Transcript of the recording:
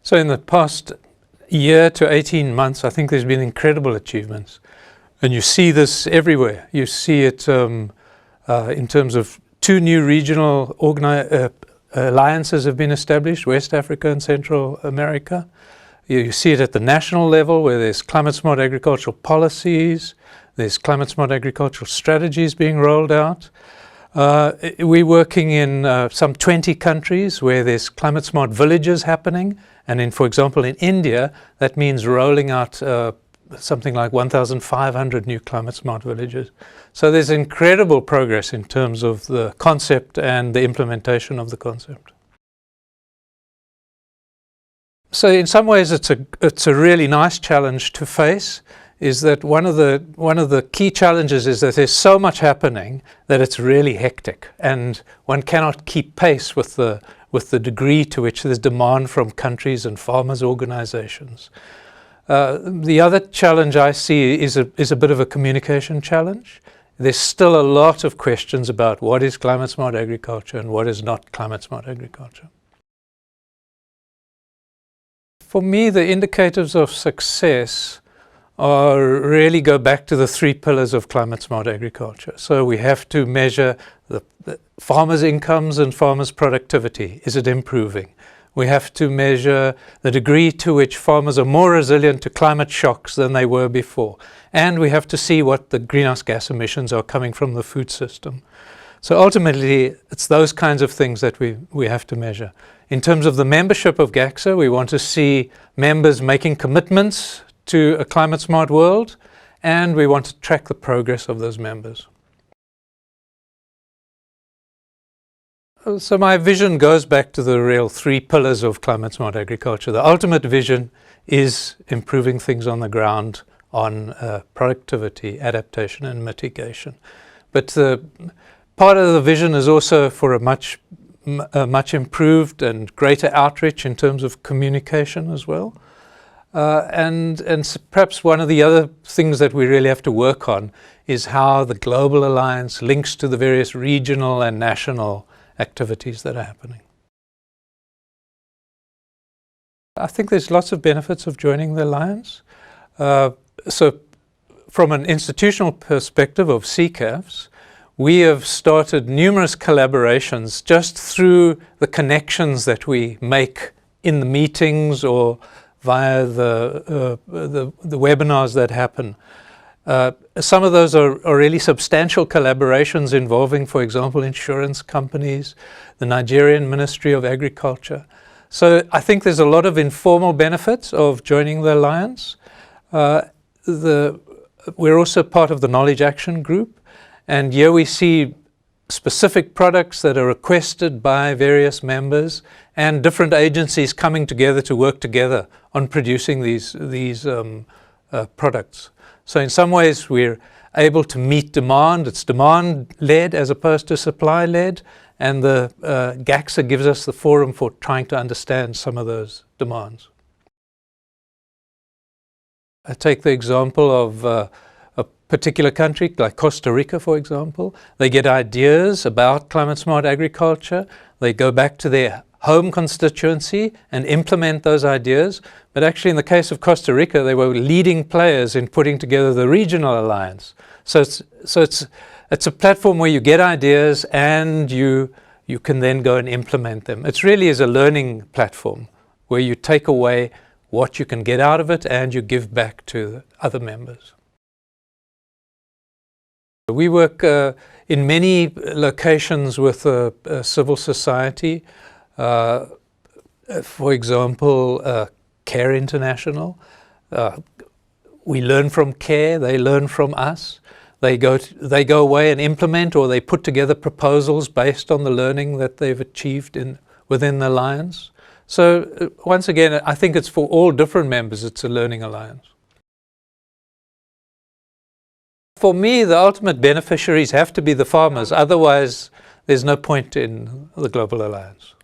So in the past year to 18 months, I think there's been incredible achievements. And you see this everywhere. You see it in terms of 2 new regional alliances have been established, West Africa and Central America. You see it at the national level where there's climate-smart agricultural policies, there's climate-smart agricultural strategies being rolled out. We're working in some 20 countries where there's climate-smart villages happening. And for example, in India, that means rolling out something like 1,500 new climate-smart villages. So there's incredible progress in terms of the concept and the implementation of the concept. So in some ways, it's a really nice challenge to face. Is that one of the key challenges is that there's so much happening that it's really hectic, and one cannot keep pace with the degree to which there's demand from countries and farmers' organizations. The other challenge I see is a bit of a communication challenge. There's still a lot of questions about what is climate-smart agriculture and what is not climate-smart agriculture. For me, the indicators of success really go back to the 3 pillars of climate-smart agriculture. So we have to measure the farmers' incomes and farmers' productivity. Is it improving? We have to measure the degree to which farmers are more resilient to climate shocks than they were before. And we have to see what the greenhouse gas emissions are coming from the food system. So ultimately, it's those kinds of things that we have to measure. In terms of the membership of GACSA, we want to see members making commitments to a climate-smart world, and we want to track the progress of those members. So my vision goes back to the real 3 pillars of climate-smart agriculture. The ultimate vision is improving things on the ground on productivity, adaptation and mitigation. But part of the vision is also for a much improved and greater outreach in terms of communication as well. And perhaps one of the other things that we really have to work on is how the global alliance links to the various regional and national activities that are happening. I think there's lots of benefits of joining the alliance. So from an institutional perspective of CCAFs, we have started numerous collaborations just through the connections that we make in the meetings or via the webinars that happen. Some of those are really substantial collaborations involving, for example, insurance companies, the Nigerian Ministry of Agriculture. So I think there's a lot of informal benefits of joining the alliance. We're also part of the Knowledge Action Group, and here we see specific products that are requested by various members and different agencies coming together to work together on producing these products. So in some ways we're able to meet demand. It's demand-led as opposed to supply-led, and the GACSA gives us the forum for trying to understand some of those demands. I take the example of a particular country like Costa Rica, for example. They get ideas about climate-smart agriculture. They go back to their home constituency and implement those ideas. But actually, in the case of Costa Rica, they were leading players in putting together the regional alliance. So it's a platform where you get ideas and you can then go and implement them. It really is a learning platform where you take away what you can get out of it and you give back to other members. We work in many locations with civil society. For example, CARE International. We learn from CARE, they learn from us. They go away and implement, or they put together proposals based on the learning that they've achieved within the alliance. So once again, I think it's for all different members, it's a learning alliance. For me, the ultimate beneficiaries have to be the farmers. Otherwise, there's no point in the Global Alliance.